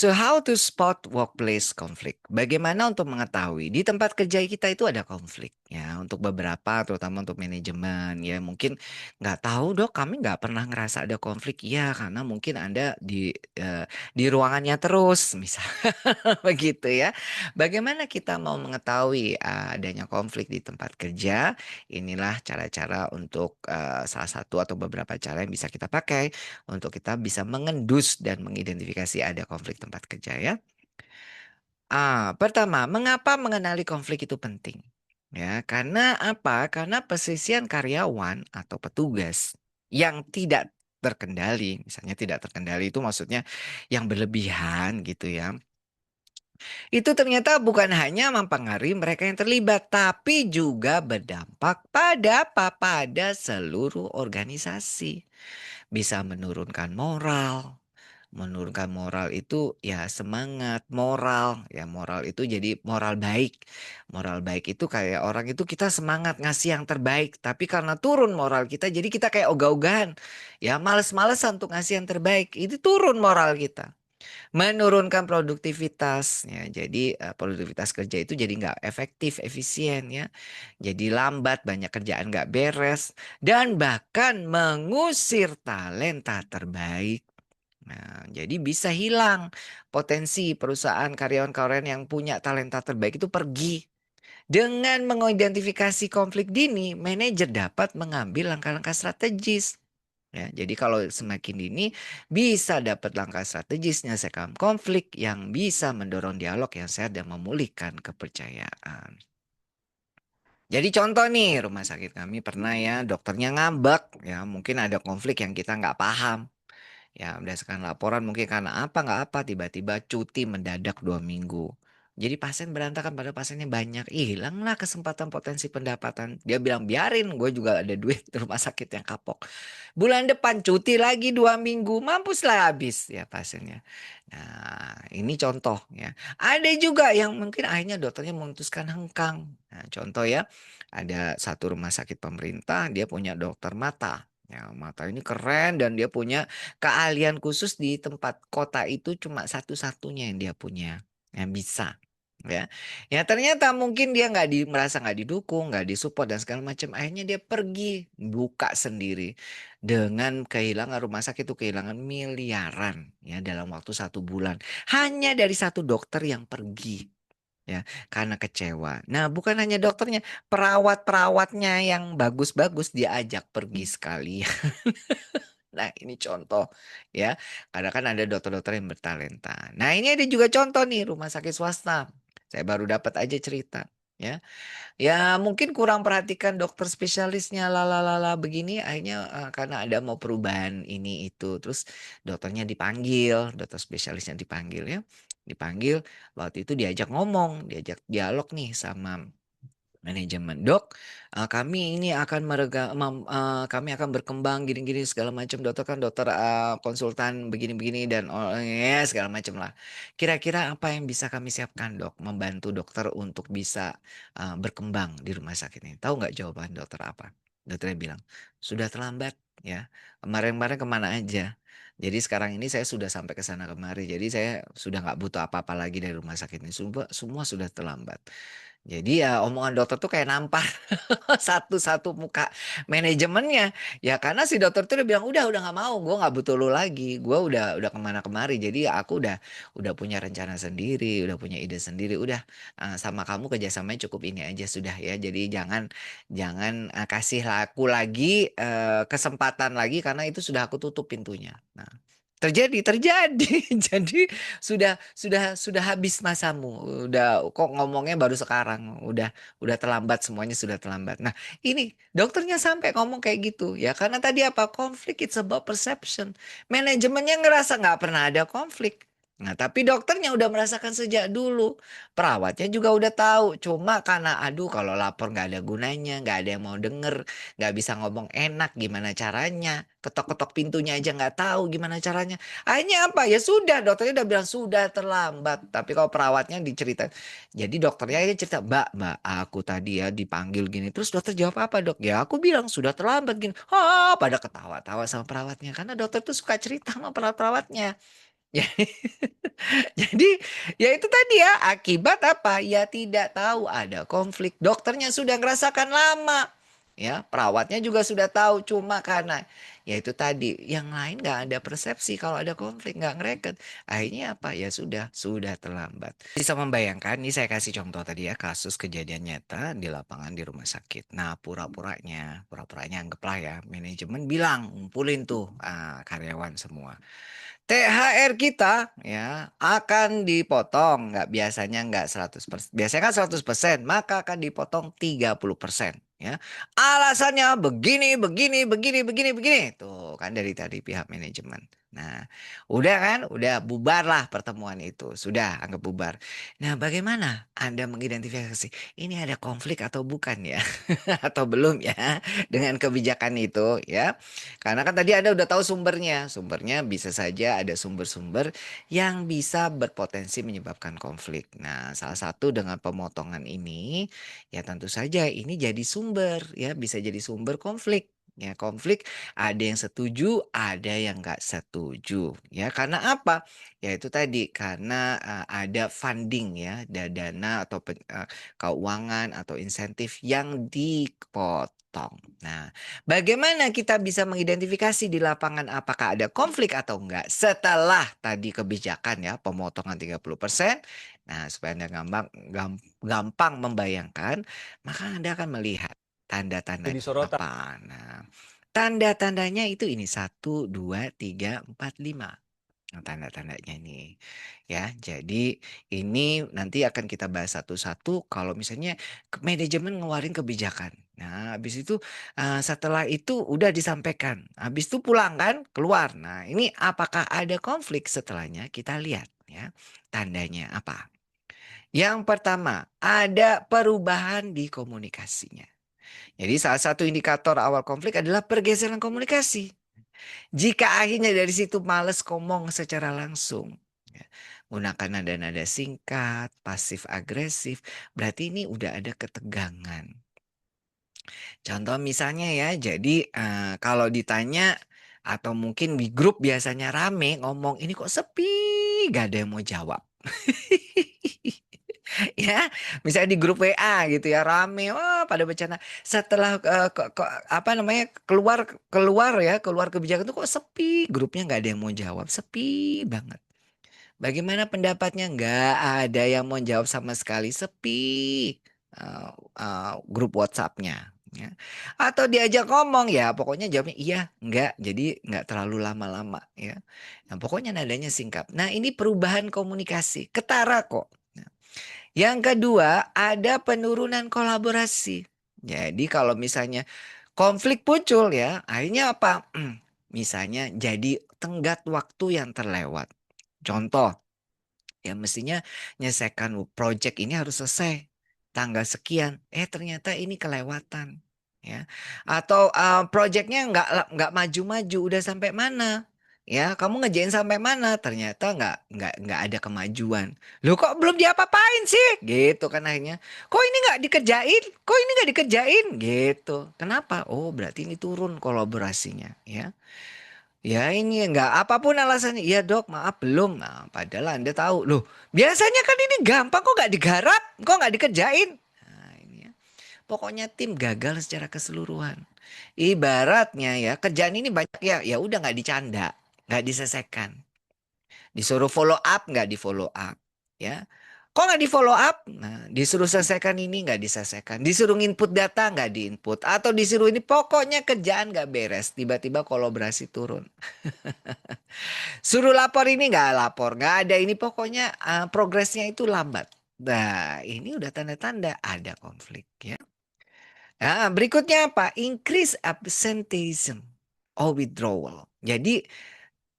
So how to spot workplace conflict? Bagaimana untuk mengetahui di tempat kerja kita itu ada konflik ya untuk beberapa terutama untuk manajemen ya mungkin nggak tahu dok kami nggak pernah ngerasa ada konflik ya karena mungkin anda di ruangannya terus misal begitu ya. Bagaimana kita mau mengetahui adanya konflik di tempat kerja? Inilah cara-cara untuk salah satu atau beberapa cara yang bisa kita pakai untuk kita bisa mengendus dan mengidentifikasi ada konflik tempat kerja ya. Pertama, mengapa mengenali konflik itu penting? Ya, karena apa? Karena persisian karyawan atau petugas yang tidak terkendali, misalnya tidak terkendali itu maksudnya yang berlebihan gitu ya. Itu ternyata bukan hanya mempengaruhi mereka yang terlibat, tapi juga berdampak pada apa? Pada seluruh organisasi. Bisa menurunkan moral. Menurunkan moral itu ya semangat, moral. Ya moral itu jadi moral baik. Moral baik itu kayak orang itu kita semangat ngasih yang terbaik. Tapi karena turun moral kita jadi kita kayak ogah-ogahan. Ya males-malesan untuk ngasih yang terbaik. Itu turun moral kita. Menurunkan produktivitas. Ya, jadi produktivitas kerja itu jadi nggak efektif, efisien ya. Jadi lambat, banyak kerjaan nggak beres. Dan bahkan mengusir talenta terbaik. Nah, jadi bisa hilang potensi perusahaan karyawan-karyawan yang punya talenta terbaik itu pergi. Dengan mengidentifikasi konflik dini, manajer dapat mengambil langkah-langkah strategis. Ya, jadi kalau semakin dini bisa dapat langkah strategis menyelesaikan konflik yang bisa mendorong dialog yang sehat dan memulihkan kepercayaan. Jadi contoh nih rumah sakit kami pernah ya dokternya ngambek ya mungkin ada konflik yang kita nggak paham. Ya, berdasarkan laporan mungkin karena apa nggak apa tiba-tiba cuti mendadak 2 minggu. Jadi pasien berantakan pada pasiennya banyak. Hilanglah kesempatan potensi pendapatan. Dia bilang biarin gue juga ada duit di rumah sakit yang kapok. Bulan depan cuti lagi 2 minggu. Mampuslah habis ya pasiennya. Nah ini contoh ya. Ada juga yang mungkin akhirnya dokternya memutuskan hengkang. Nah contoh ya. Ada satu rumah sakit pemerintah dia punya dokter mata. Ya, mata ini keren dan dia punya keahlian khusus di tempat kota itu cuma satu-satunya yang dia punya, yang bisa. Ya, ya ternyata mungkin dia merasa nggak didukung, nggak disupport dan segala macam. Akhirnya dia pergi buka sendiri dengan kehilangan rumah sakit itu kehilangan miliaran ya dalam waktu 1 bulan. Hanya dari satu dokter yang pergi ya karena kecewa. Nah, bukan hanya dokternya, perawat-perawatnya yang bagus-bagus diajak pergi sekali. Nah, ini contoh ya. Karena kan ada dokter-dokter yang bertalenta. Nah, ini ada juga contoh nih rumah sakit swasta. Saya baru dapat aja cerita ya. Ya mungkin kurang perhatikan dokter spesialisnya lalalala begini akhirnya karena ada mau perubahan ini itu. Terus dokternya dipanggil, dokter spesialisnya dipanggil ya. Dipanggil waktu itu diajak ngomong, diajak dialog nih sama manajemen, "Dok, kami ini akan kami akan berkembang gini-gini segala macam. Dokter kan dokter, konsultan begini-begini dan ya segala macam lah. Kira-kira apa yang bisa kami siapkan, Dok, membantu dokter untuk bisa, berkembang di rumah sakit ini?" Tahu nggak jawaban dokter apa? Dokternya bilang, "Sudah terlambat ya, kemarin-kemarin kemana aja. Jadi sekarang ini saya sudah sampai ke sana kemari, jadi saya sudah nggak butuh apa-apa lagi dari rumah sakit ini, semua sudah terlambat." Jadi ya omongan dokter tuh kayak nampar satu-satu muka manajemennya. Ya karena si dokter tuh udah bilang, udah nggak mau, gue nggak butuh lu lagi. Gue udah kemana kemari. Jadi ya aku udah punya rencana sendiri, udah punya ide sendiri. Udah sama kamu kerjasamanya cukup ini aja sudah ya. Jadi jangan jangan kasih aku lagi kesempatan lagi karena itu sudah aku tutup pintunya. Nah, terjadi. Jadi sudah habis masamu. Udah kok ngomongnya baru sekarang. Udah terlambat semuanya sudah terlambat. Nah, ini dokternya sampai ngomong kayak gitu ya karena tadi apa? Konflik it's about perception. Manajemennya ngerasa nggak pernah ada konflik. Nah, tapi dokternya udah merasakan sejak dulu. Perawatnya juga udah tahu. Cuma karena aduh kalau lapor nggak ada gunanya, nggak ada yang mau denger, nggak bisa ngomong enak gimana caranya. Ketok-ketok pintunya aja nggak tahu gimana caranya. Akhirnya apa? Ya sudah, dokternya udah bilang sudah terlambat. Tapi kalau perawatnya diceritain. Jadi dokternya aja cerita, Mbak, aku tadi ya dipanggil gini. Terus dokter jawab apa dok? Ya aku bilang sudah terlambat gini. Pada ketawa-tawa sama perawatnya. Karena dokter tuh suka cerita sama perawat-perawatnya. Jadi, jadi ya itu tadi ya, akibat apa? Ya tidak tahu ada konflik. Dokternya sudah ngerasakan lama. Ya, perawatnya juga sudah tahu, cuma karena ya itu tadi yang lain nggak ada persepsi kalau ada konflik, nggak ngereket. Akhirnya apa? Ya sudah terlambat. Bisa membayangkan, nih saya kasih contoh tadi ya, kasus kejadian nyata di lapangan di rumah sakit. Nah, pura-puranya anggaplah ya, manajemen bilang ngumpulin tuh karyawan semua. THR kita ya akan dipotong, nggak biasanya nggak 100%. Biasanya kan 100%, maka akan dipotong 30% ya. Alasannya begini, begini, begini, begini, begini. Tuh kan dari tadi pihak manajemen. Nah, udah kan, udah bubar lah pertemuan itu. Sudah anggap bubar. Nah, bagaimana Anda mengidentifikasi ini ada konflik atau bukan ya? Atau belum ya dengan kebijakan itu ya? Karena kan tadi Anda udah tahu sumbernya. Sumbernya bisa saja ada sumber-sumber yang bisa berpotensi menyebabkan konflik. Nah, salah satu dengan pemotongan ini, ya tentu saja ini jadi sumber, ya bisa jadi sumber konflik. Ya, konflik ada yang setuju, ada yang nggak setuju. Ya, karena apa? Ya itu tadi karena ada funding ya, ada dana atau keuangan atau insentif yang dipotong. Nah, bagaimana kita bisa mengidentifikasi di lapangan apakah ada konflik atau enggak setelah tadi kebijakan ya pemotongan 30%. Nah, supaya Anda gampang membayangkan, maka Anda akan melihat Jadi tanda-tandanya sorotan. apa. Nah, tanda-tandanya itu ini satu, 2, 3, 4, 5. Nah, tanda-tandanya ini ya. Jadi ini nanti akan kita bahas satu-satu kalau misalnya manajemen ngeluarin kebijakan. Nah, habis itu setelah itu udah disampaikan. Habis itu pulang kan, keluar. Nah, ini apakah ada konflik setelahnya? Kita lihat ya. Tandanya apa? Yang pertama, ada perubahan di komunikasinya. Jadi salah satu indikator awal konflik adalah pergeseran komunikasi. Jika akhirnya dari situ males ngomong secara langsung, ya, gunakan nada-nada singkat, pasif agresif, berarti ini udah ada ketegangan. Contoh misalnya ya, jadi kalau ditanya atau mungkin di grup biasanya rame ngomong, ini kok sepi, gak ada yang mau jawab. Ya, misalnya di grup WA gitu ya rame, wah pada bercanda. Setelah apa namanya keluar keluar ya keluar kebijakan itu kok sepi, grupnya nggak ada yang mau jawab, sepi banget. Bagaimana pendapatnya? Nggak ada yang mau jawab sama sekali, sepi grup WhatsAppnya. Ya. Atau diajak ngomong ya, pokoknya jawabnya iya, enggak, jadi nggak terlalu lama-lama ya. Nah, pokoknya nadanya singkat. Nah ini perubahan komunikasi, ketara kok. Nah, yang kedua, ada penurunan kolaborasi. Jadi kalau misalnya konflik muncul ya, akhirnya apa? Misalnya jadi tenggat waktu yang terlewat. Contoh, ya mestinya menyelesaikan project ini harus selesai tanggal sekian. Ternyata ini kelewatan. Ya, atau projectnya nggak maju-maju, udah sampai mana? Ya, kamu ngerjain sampai mana? Ternyata nggak ada kemajuan. Loh kok belum diapa-apain sih? Gitu kan akhirnya. Kok ini nggak dikerjain? Kok ini nggak dikerjain? Gitu. Kenapa? Oh berarti ini turun kolaborasinya. Ya. Ya ini nggak apapun alasannya. Ya dok maaf belum. Nah, padahal Anda tahu. Loh biasanya kan ini gampang kok nggak digarap? Kok nggak dikerjain? Nah ini ya. Pokoknya tim gagal secara keseluruhan. Ibaratnya ya kerjaan ini banyak ya. Ya udah nggak dicanda. Nggak diselesaikan. Disuruh follow up nggak di follow up. Ya. Kok nggak di follow up? Nah, disuruh selesaikan ini nggak diselesaikan. Disuruh input data nggak diinput. Atau disuruh ini pokoknya kerjaan nggak beres. Tiba-tiba kolaborasi turun. Suruh lapor ini nggak lapor. Nggak ada ini pokoknya progresnya itu lambat. Nah ini udah tanda-tanda ada konflik ya. Nah, berikutnya apa? Increase absenteeism or withdrawal. Jadi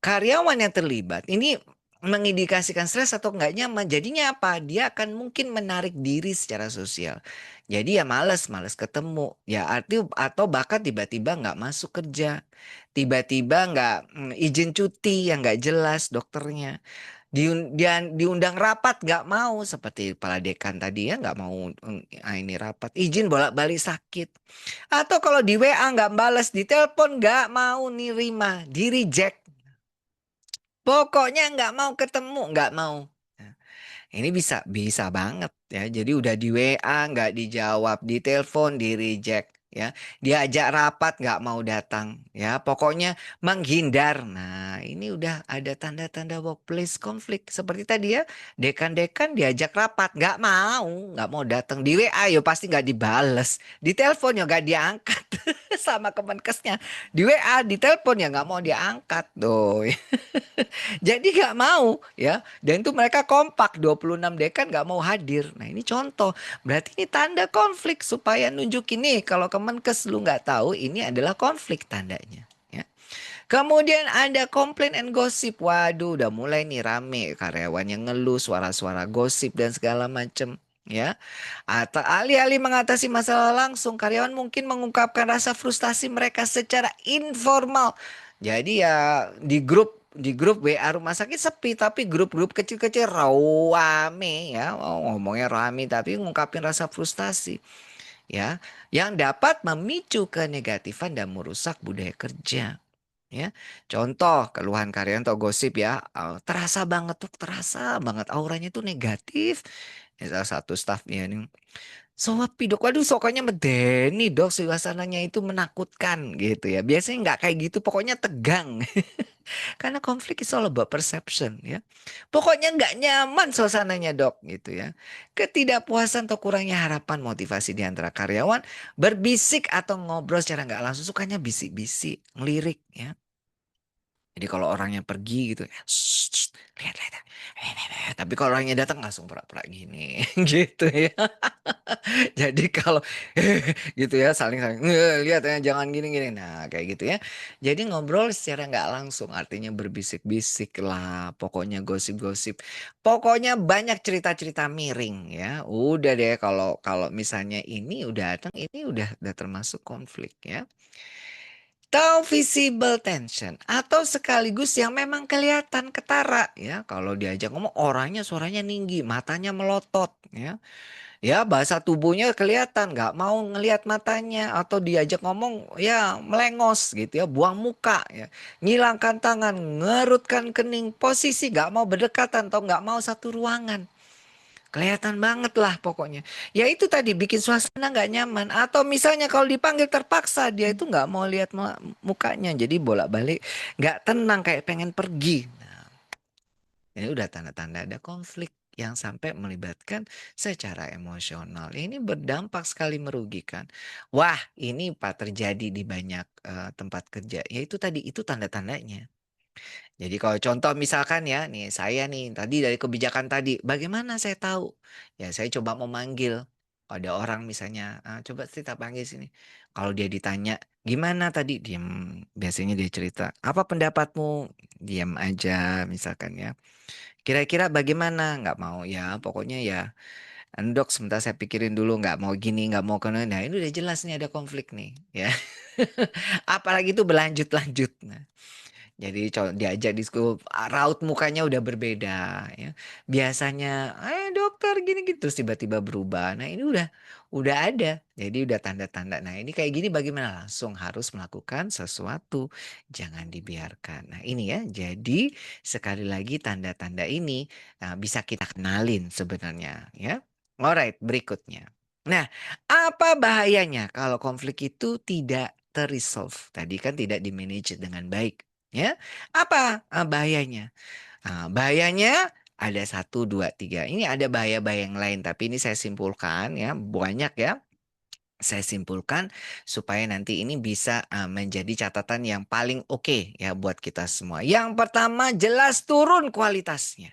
karyawan yang terlibat ini mengindikasikan stres atau enggak nyaman. Jadinya apa? Dia akan mungkin menarik diri secara sosial. Jadi ya males ketemu. Ya arti atau bahkan tiba-tiba nggak masuk kerja. Tiba-tiba nggak izin cuti yang nggak jelas dokternya. Diundang rapat nggak mau seperti kepala dekan tadi ya nggak mau ini rapat izin bolak-balik sakit atau kalau di WA nggak bales di telepon nggak mau nerima di reject. Pokoknya nggak mau ketemu, nggak mau. Nah, ini bisa bisa banget ya. Jadi udah di WA nggak dijawab, di telepon di reject ya. Diajak rapat nggak mau datang ya. Pokoknya menghindar. Nah, ini udah ada tanda-tanda workplace konflik. Seperti tadi ya, dekan-dekan diajak rapat nggak mau datang. Di WA yo pasti nggak dibales. Di telepon ya nggak diangkat sama Kemenkesnya. Di WA, di telepon ya nggak mau diangkat tuh. Jadi nggak mau ya. Dan itu mereka kompak 26 dekan nggak mau hadir. Nah ini contoh. Berarti ini tanda konflik supaya nunjukin nih kalau Kemenkes lu nggak tahu ini adalah konflik tandanya. Ya. Kemudian ada komplain and gosip. Waduh udah mulai nih rame. Karyawan yang ngeluh suara-suara gosip dan segala macem. Ya, atau alih-alih mengatasi masalah langsung, karyawan mungkin mengungkapkan rasa frustasi mereka secara informal. Jadi ya di grup WA rumah sakit sepi, tapi grup-grup kecil-kecil rame ya, ngomongnya rame tapi ngungkapin rasa frustasi ya, yang dapat memicu kenegatifan dan merusak budaya kerja. Ya, contoh keluhan karyawan atau gosip ya, terasa banget tuh, terasa banget auranya tuh negatif. Ya, salah satu stafnya nih, Sopi dok, waduh sokanya medeni dok, suasananya itu menakutkan gitu ya. Biasanya nggak kayak gitu, pokoknya tegang. Karena konflik is all about perception ya. Pokoknya nggak nyaman suasananya dok gitu ya. Ketidakpuasan atau kurangnya harapan motivasi di antara karyawan berbisik atau ngobrol secara nggak langsung, sukanya bisik-bisik, ngelirik ya. Jadi kalau orangnya pergi gitu, "Shh, shh, lihat lihat. Tapi kalau orangnya datang langsung pura-pura gini, gitu ya. Jadi kalau gitu ya saling-saling lihat ya jangan gini-gini. Nah, kayak gitu ya. Jadi ngobrol secara nggak langsung artinya berbisik-bisik lah, pokoknya gosip-gosip. Pokoknya banyak cerita-cerita miring ya. Udah deh kalau kalau misalnya ini udah datang ini udah termasuk konflik ya. Tahu visible tension atau sekaligus yang memang kelihatan ketara ya. Kalau diajak ngomong orangnya suaranya tinggi, matanya melotot ya. Ya bahasa tubuhnya kelihatan nggak mau ngelihat matanya atau diajak ngomong ya melengos gitu ya, buang muka ya, nyilangkan tangan, ngerutkan kening, posisi nggak mau berdekatan atau nggak mau satu ruangan. Kelihatan banget lah pokoknya. Ya itu tadi bikin suasana nggak nyaman. Atau misalnya kalau dipanggil terpaksa dia itu nggak mau lihat mukanya. Jadi bolak-balik nggak tenang kayak pengen pergi. Ini udah tanda-tanda ada konflik yang sampai melibatkan secara emosional. Ini berdampak sekali merugikan. Wah, ini Pak terjadi di banyak tempat kerja. Ya itu tadi, itu tanda-tandanya. Jadi kalau contoh misalkan ya, nih saya nih tadi dari kebijakan tadi, bagaimana saya tahu? Ya saya coba memanggil. Ada orang misalnya, coba kita panggil sini. Kalau dia ditanya, gimana tadi? Diam, biasanya dia cerita. Apa pendapatmu? Diam aja misalkan ya. Kira-kira bagaimana? Nggak mau ya, pokoknya ya. Dok, sebentar saya pikirin dulu. Nggak mau gini, nggak mau kena. Nah, ini udah jelas nih ada konflik nih, ya. Apalagi itu berlanjut-lanjut. Nah, jadi diajak diskusi, raut mukanya udah berbeda, ya. Biasanya, dokter gini gitu, terus tiba-tiba berubah. Nah, ini udah ada. Jadi udah tanda-tanda. Nah, ini kayak gini bagaimana? Langsung harus melakukan sesuatu. Jangan dibiarkan. Nah, ini ya. Jadi sekali lagi tanda-tanda ini bisa kita kenalin sebenarnya, ya. Alright, berikutnya. Nah, apa bahayanya kalau konflik itu tidak terresolve? Tadi kan tidak dimanage dengan baik. Ya, apa bahayanya? Bahayanya ada satu, dua, tiga. Ini ada bahaya-bahaya yang lain, tapi ini saya simpulkan ya, banyak ya. Saya simpulkan supaya nanti ini bisa menjadi catatan yang paling oke ya buat kita semua. Yang pertama jelas turun kualitasnya.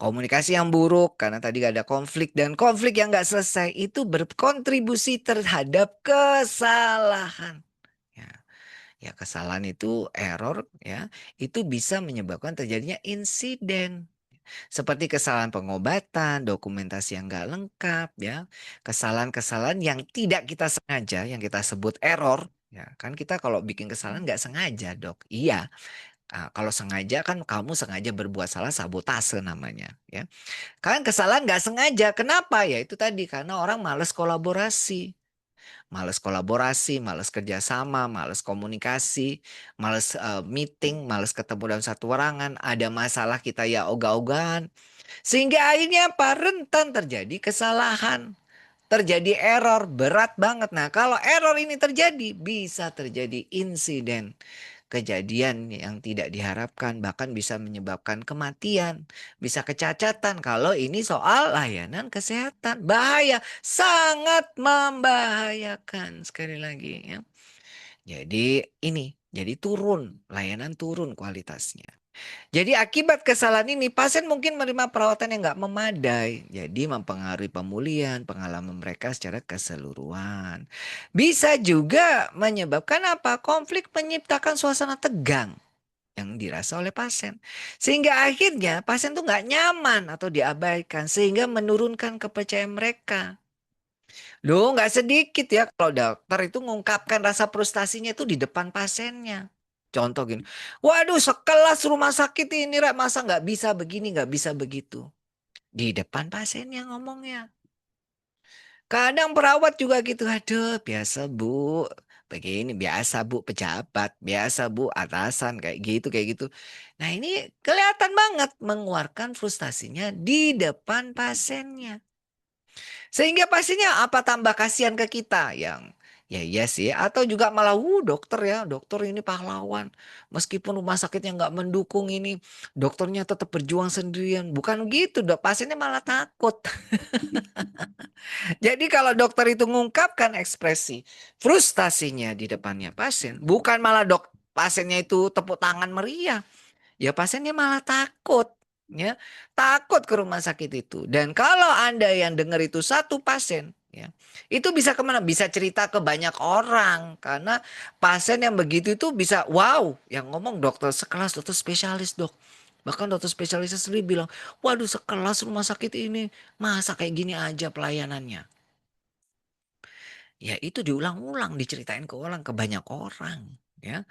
Komunikasi yang buruk karena tadi gak ada konflik dan konflik yang gak selesai itu berkontribusi terhadap kesalahan. Ya. Ya kesalahan itu error ya, itu bisa menyebabkan terjadinya insiden. Seperti kesalahan pengobatan, dokumentasi yang nggak lengkap ya. Kesalahan-kesalahan yang tidak kita sengaja, yang kita sebut error. Ya kan kita kalau bikin kesalahan nggak sengaja dok. Iya, kalau sengaja kan kamu sengaja berbuat salah, sabotase namanya ya. Kan kesalahan nggak sengaja, kenapa? Ya itu tadi karena orang males kolaborasi. Males kolaborasi, males kerjasama, males komunikasi, males meeting, males ketemu dalam satu ruangan. Ada masalah kita ya ogah-ogahan. Sehingga akhirnya apa? Rentan terjadi kesalahan. Terjadi error berat banget. Nah, kalau error ini terjadi, bisa terjadi insiden. Kejadian yang tidak diharapkan, bahkan bisa menyebabkan kematian, bisa kecacatan. Kalau ini soal layanan kesehatan, bahaya, sangat membahayakan. Sekali lagi ya. Jadi ini, jadi turun, layanan turun kualitasnya. Jadi akibat kesalahan ini pasien mungkin menerima perawatan yang nggak memadai. Jadi mempengaruhi pemulihan pengalaman mereka secara keseluruhan. Bisa juga menyebabkan apa? Konflik menciptakan suasana tegang yang dirasa oleh pasien. Sehingga akhirnya pasien tuh nggak nyaman atau diabaikan. Sehingga menurunkan kepercayaan mereka. Loh nggak sedikit ya kalau dokter itu mengungkapkan rasa frustasinya itu di depan pasiennya. Contoh gini, waduh sekelas rumah sakit ini Rek, masa nggak bisa begini, nggak bisa begitu. Di depan pasiennya ngomongnya. Kadang perawat juga gitu, aduh biasa Bu. Begini biasa Bu pejabat, biasa Bu atasan kayak gitu. Nah ini kelihatan banget mengeluarkan frustasinya di depan pasiennya. Sehingga pastinya apa tambah kasihan ke kita yang ya iya sih atau juga malah dokter ya dokter ini pahlawan meskipun rumah sakitnya nggak mendukung ini dokternya tetap berjuang sendirian bukan gitu dok pasiennya malah takut. Jadi kalau dokter itu mengungkapkan ekspresi frustasinya di depannya pasien bukan malah pasiennya itu tepuk tangan meriah. Ya pasiennya malah takut, ya. Takut ke rumah sakit itu. Dan kalau Anda yang dengar itu satu pasien, ya, itu bisa kemana? Bisa cerita ke banyak orang. Karena pasien yang begitu itu bisa, wow, yang ngomong dokter sekelas dokter spesialis dok. Bahkan dokter spesialisnya sendiri bilang, waduh sekelas rumah sakit ini, masa kayak gini aja pelayanannya. Ya itu diulang-ulang, diceritain ke orang, ke banyak orang, ya.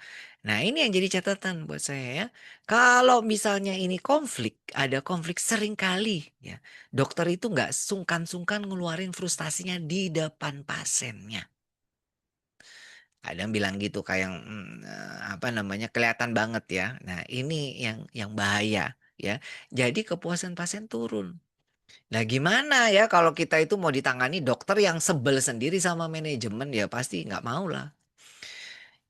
Nah ini yang jadi catatan buat saya ya. Kalau misalnya ini konflik, ada konflik sering kali ya. Dokter itu nggak sungkan-sungkan ngeluarin frustasinya di depan pasiennya. Kadang bilang gitu kayak yang apa namanya kelihatan banget ya. Nah ini yang bahaya ya. Jadi kepuasan pasien turun. Nah gimana ya kalau kita itu mau ditangani dokter yang sebel sendiri sama manajemen ya pasti nggak mau lah.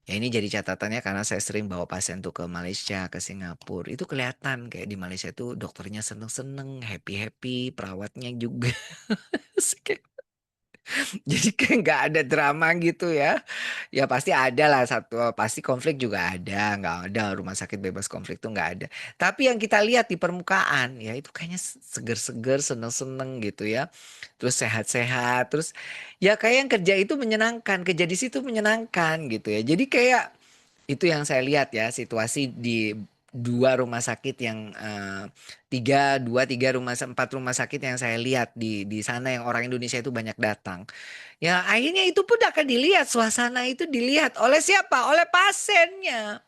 Ya ini jadi catatannya karena saya sering bawa pasien tuh ke Malaysia, ke Singapura. Itu kelihatan kayak di Malaysia itu dokternya seneng-seneng, happy-happy, perawatnya juga. Jadi kayak nggak ada drama gitu ya. Ya pasti ada lah satu, pasti konflik juga ada. Nggak ada rumah sakit bebas konflik tuh nggak ada. Tapi yang kita lihat di permukaan ya itu kayaknya seger-seger, seneng-seneng gitu ya. Terus sehat-sehat, terus ya kayak yang kerja itu menyenangkan, kerja di situ menyenangkan gitu ya. Jadi kayak itu yang saya lihat ya situasi di dua rumah sakit yang tiga empat rumah sakit yang saya lihat di sana yang orang Indonesia itu banyak datang. Ya akhirnya itu pun akan dilihat suasana itu dilihat oleh siapa? Oleh pasiennya.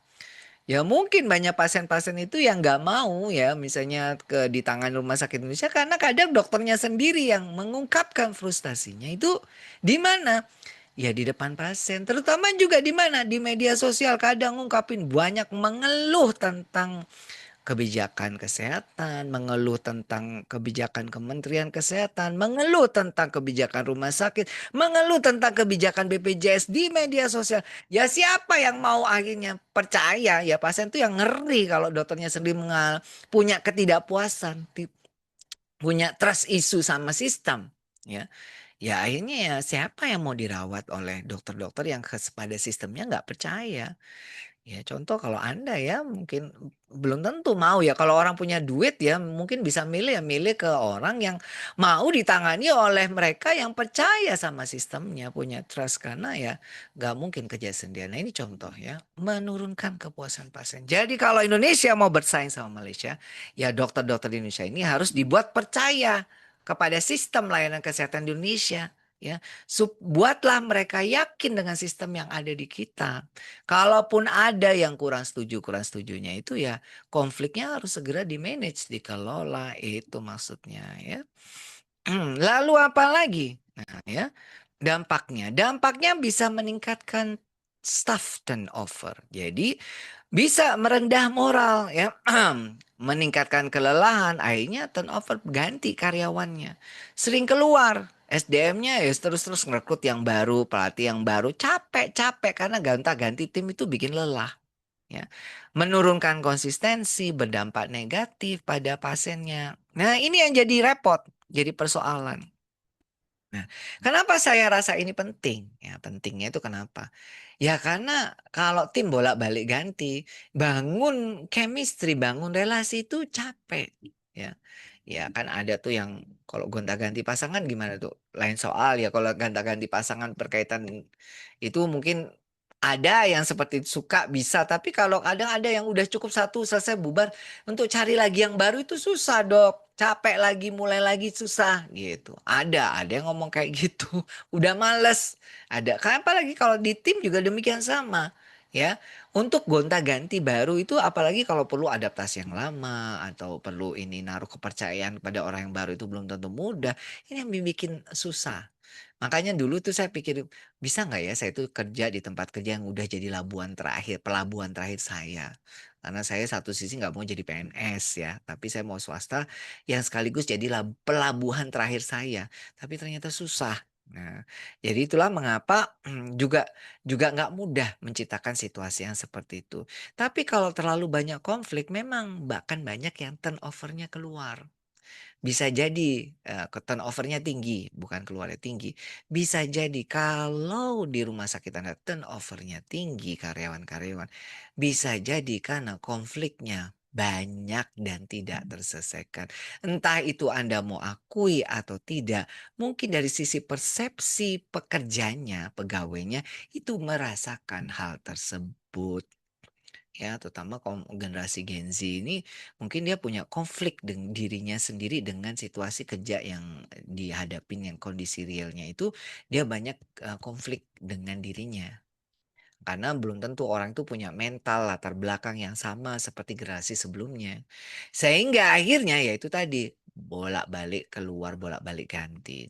Ya mungkin banyak pasien-pasien itu yang nggak mau ya misalnya ke di tangan rumah sakit Indonesia karena kadang dokternya sendiri yang mengungkapkan frustasinya itu di mana? Ya di depan pasien, terutama juga di mana? Di media sosial kadang ngungkapin banyak mengeluh tentang kebijakan kesehatan, mengeluh tentang kebijakan Kementerian Kesehatan, mengeluh tentang kebijakan rumah sakit, mengeluh tentang kebijakan BPJS di media sosial. Ya siapa yang mau akhirnya percaya? Ya pasien tuh yang ngeri kalau dokternya sendiri punya ketidakpuasan, punya trust issue sama sistem. Ya, ya akhirnya ya siapa yang mau dirawat oleh dokter-dokter yang pada sistemnya nggak percaya. Ya contoh kalau Anda ya mungkin belum tentu mau ya kalau orang punya duit ya mungkin bisa milih ya milih ke orang yang mau ditangani oleh mereka yang percaya sama sistemnya punya trust karena ya nggak mungkin kerja sendirian. Nah ini contoh ya menurunkan kepuasan pasien. Jadi kalau Indonesia mau bersaing sama Malaysia ya dokter-dokter di Indonesia ini harus dibuat percaya kepada sistem layanan kesehatan di Indonesia. Ya, buatlah mereka yakin dengan sistem yang ada di kita. Kalaupun ada yang kurang setujunya itu ya konfliknya harus segera di-manage, dikelola itu maksudnya ya. Lalu apa lagi? Nah ya. Dampaknya bisa meningkatkan staff turnover. Jadi bisa merendah moral ya, meningkatkan kelelahan, akhirnya turnover ganti karyawannya. Sering keluar SDM-nya ya terus-terus ngerekrut yang baru, pelatih yang baru, capek-capek karena gonta-ganti tim itu bikin lelah ya. Menurunkan konsistensi, berdampak negatif pada pasiennya. Nah, ini yang jadi repot, jadi persoalan. Nah, kenapa saya rasa ini penting? Ya, pentingnya itu kenapa? Ya karena kalau tim bolak-balik ganti, bangun chemistry, bangun relasi itu capek. Ya, ya kan ada tuh yang kalau gonta-ganti pasangan gimana tuh? Lain soal ya kalau gonta-ganti pasangan berkaitan itu mungkin ada yang seperti itu suka bisa, tapi kalau kadang ada yang udah cukup satu selesai bubar untuk cari lagi yang baru itu susah dok, capek lagi mulai lagi susah gitu. Ada yang ngomong kayak gitu, udah males. Ada, kan apalagi kalau di tim juga demikian sama. Ya, untuk gonta-ganti baru itu apalagi kalau perlu adaptasi yang lama atau perlu ini naruh kepercayaan pada orang yang baru itu belum tentu mudah. Ini yang bikin susah. Makanya dulu tuh saya pikir bisa nggak ya saya itu kerja di tempat kerja yang udah jadi pelabuhan terakhir saya. Karena saya satu sisi nggak mau jadi PNS ya, tapi saya mau swasta yang sekaligus jadi pelabuhan terakhir saya. Tapi ternyata susah. Nah, jadi itulah mengapa juga juga nggak mudah menciptakan situasi yang seperti itu. Tapi kalau terlalu banyak konflik, memang bahkan banyak yang turnovernya keluar. Bisa jadi turnover-nya tinggi, bukan keluarnya tinggi. Bisa jadi kalau di rumah sakit Anda turnover-nya tinggi karyawan-karyawan, bisa jadi karena konfliknya banyak dan tidak terselesaikan. Entah itu Anda mau akui atau tidak, mungkin dari sisi persepsi pekerjanya, pegawainya itu merasakan hal tersebut. Ya, terutama generasi Gen Z ini mungkin dia punya konflik dengan dirinya sendiri dengan situasi kerja yang dihadapin yang kondisi realnya itu dia banyak konflik dengan dirinya. Karena belum tentu orang itu punya mental latar belakang yang sama seperti generasi sebelumnya. Sehingga akhirnya ya itu tadi bolak-balik keluar bolak-balik ganti.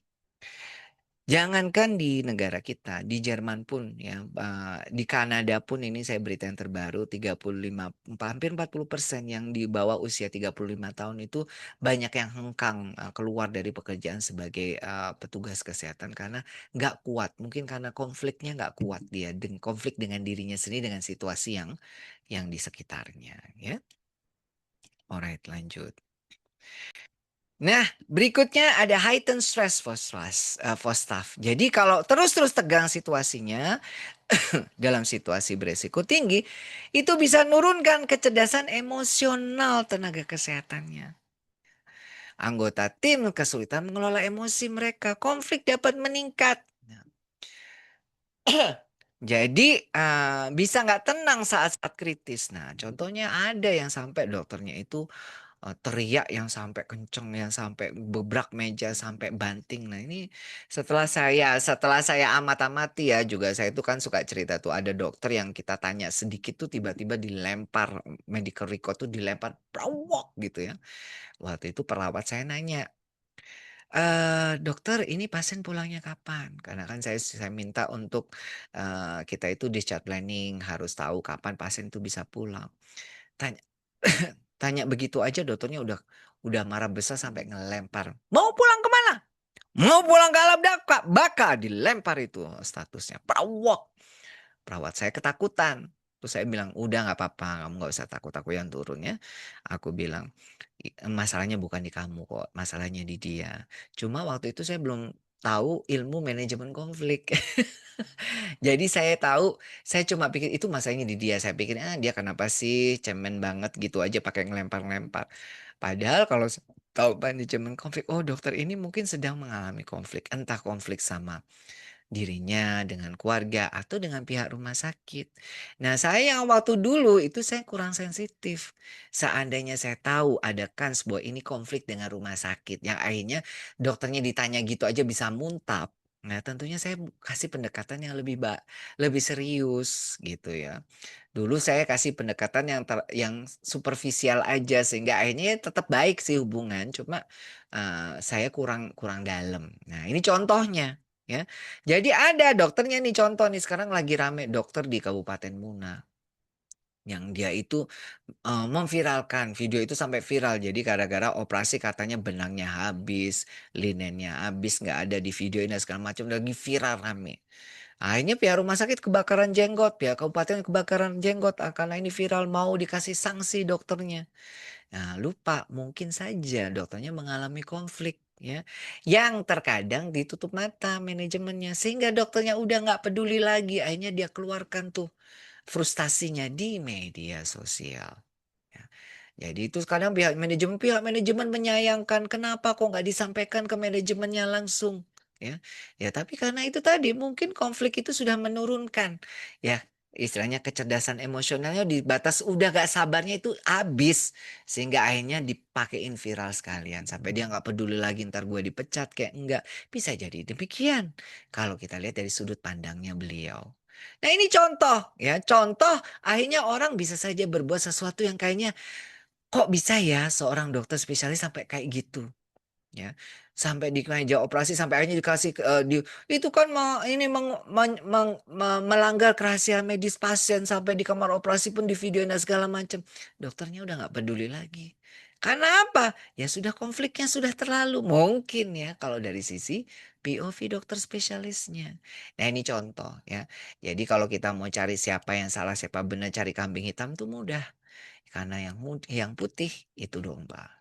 Jangankan di negara kita, di Jerman pun ya, di Kanada pun ini saya berita yang terbaru 35 hampir 40% yang di bawah usia 35 tahun itu banyak yang hengkang keluar dari pekerjaan sebagai petugas kesehatan karena nggak kuat. Mungkin karena konfliknya nggak kuat dia dengan konflik dengan dirinya sendiri dengan situasi yang di sekitarnya ya. Alright, lanjut. Nah, berikutnya ada heightened stress for staff. Jadi kalau terus-terus tegang situasinya dalam situasi beresiko tinggi, itu bisa nurunkan kecerdasan emosional tenaga kesehatannya. Anggota tim kesulitan mengelola emosi mereka, konflik dapat meningkat. Nah, jadi bisa nggak tenang saat-saat kritis. Nah, contohnya ada yang sampai dokternya itu teriak yang sampai kenceng, yang sampai gebrak meja, sampai banting. Nah ini setelah saya amati ya juga saya itu kan suka cerita tuh ada dokter yang kita tanya sedikit tuh tiba-tiba dilempar medical record tuh dilempar prawok gitu ya. Waktu itu perawat saya nanya, dokter ini pasien pulangnya kapan? Karena kan saya minta untuk kita itu discharge planning harus tahu kapan pasien itu bisa pulang. Tanya tanya begitu aja dokternya udah marah besar sampai ngelempar. Mau pulang kemana? Mau pulang ke alam baka dilempar itu statusnya. Prawok. Perawat saya ketakutan. Terus saya bilang, udah nggak apa-apa, kamu nggak usah takut, aku yang turun ya. Aku bilang, Masalahnya bukan di kamu kok, masalahnya di dia." Cuma waktu itu saya belum tahu ilmu manajemen konflik. Jadi saya cuma pikir itu masalahnya di dia. Saya pikir, dia kenapa sih cemen banget gitu aja pakai ngelempar-ngelempar. Padahal kalau tahu manajemen konflik, oh dokter ini mungkin sedang mengalami konflik. Entah konflik sama dirinya, dengan keluarga, atau dengan pihak rumah sakit. Nah saya yang waktu dulu itu saya kurang sensitif. Seandainya saya tahu ada kans bahwa ini konflik dengan rumah sakit. Yang akhirnya dokternya ditanya gitu aja bisa muntap. Nah, tentunya saya kasih pendekatan yang lebih serius gitu ya. Dulu saya kasih pendekatan yang superficial aja sehingga akhirnya ya tetap baik sih hubungan, cuma saya kurang kurang dalam. Nah, ini contohnya. ya. Jadi ada dokternya nih, contoh nih sekarang lagi rame dokter di Kabupaten Muna, yang dia itu memviralkan, video itu sampai viral. Jadi gara-gara operasi katanya benangnya habis, linennya habis, nggak ada di video ini segala macam, lagi viral rame. Akhirnya pihak rumah sakit kebakaran jenggot, pihak kabupaten kebakaran jenggot, karena ini viral mau dikasih sanksi dokternya. Nah, lupa mungkin saja dokternya mengalami konflik ya, yang terkadang ditutup mata manajemennya sehingga dokternya udah nggak peduli lagi, akhirnya dia keluarkan tuh frustasinya di media sosial. Ya. Jadi itu kadang pihak manajemen menyayangkan, "Kenapa kok nggak disampaikan ke manajemennya langsung?" Ya. Ya tapi karena itu tadi mungkin konflik itu sudah menurunkan ya, istilahnya kecerdasan emosionalnya di batas udah gak sabarnya itu habis, sehingga akhirnya dipakein viral sekalian sampai dia nggak peduli lagi ntar gue dipecat kayak enggak. Bisa jadi demikian kalau kita lihat dari sudut pandangnya beliau. Nah ini contoh ya, contoh akhirnya orang bisa saja berbuat sesuatu yang kayaknya, "Kok bisa ya seorang dokter spesialis sampai kayak gitu?" Ya, sampai di meja operasi sampai akhirnya dikasih, itu kan ini melanggar kerahasiaan medis pasien sampai di kamar operasi pun divideoin dan segala macam. Dokternya udah nggak peduli lagi. Karena apa? Ya sudah konfliknya sudah terlalu. Mungkin ya kalau dari sisi POV dokter spesialisnya. Nah ini contoh ya. Jadi kalau kita mau cari siapa yang salah siapa benar cari kambing hitam tuh mudah. Karena yang putih itu domba.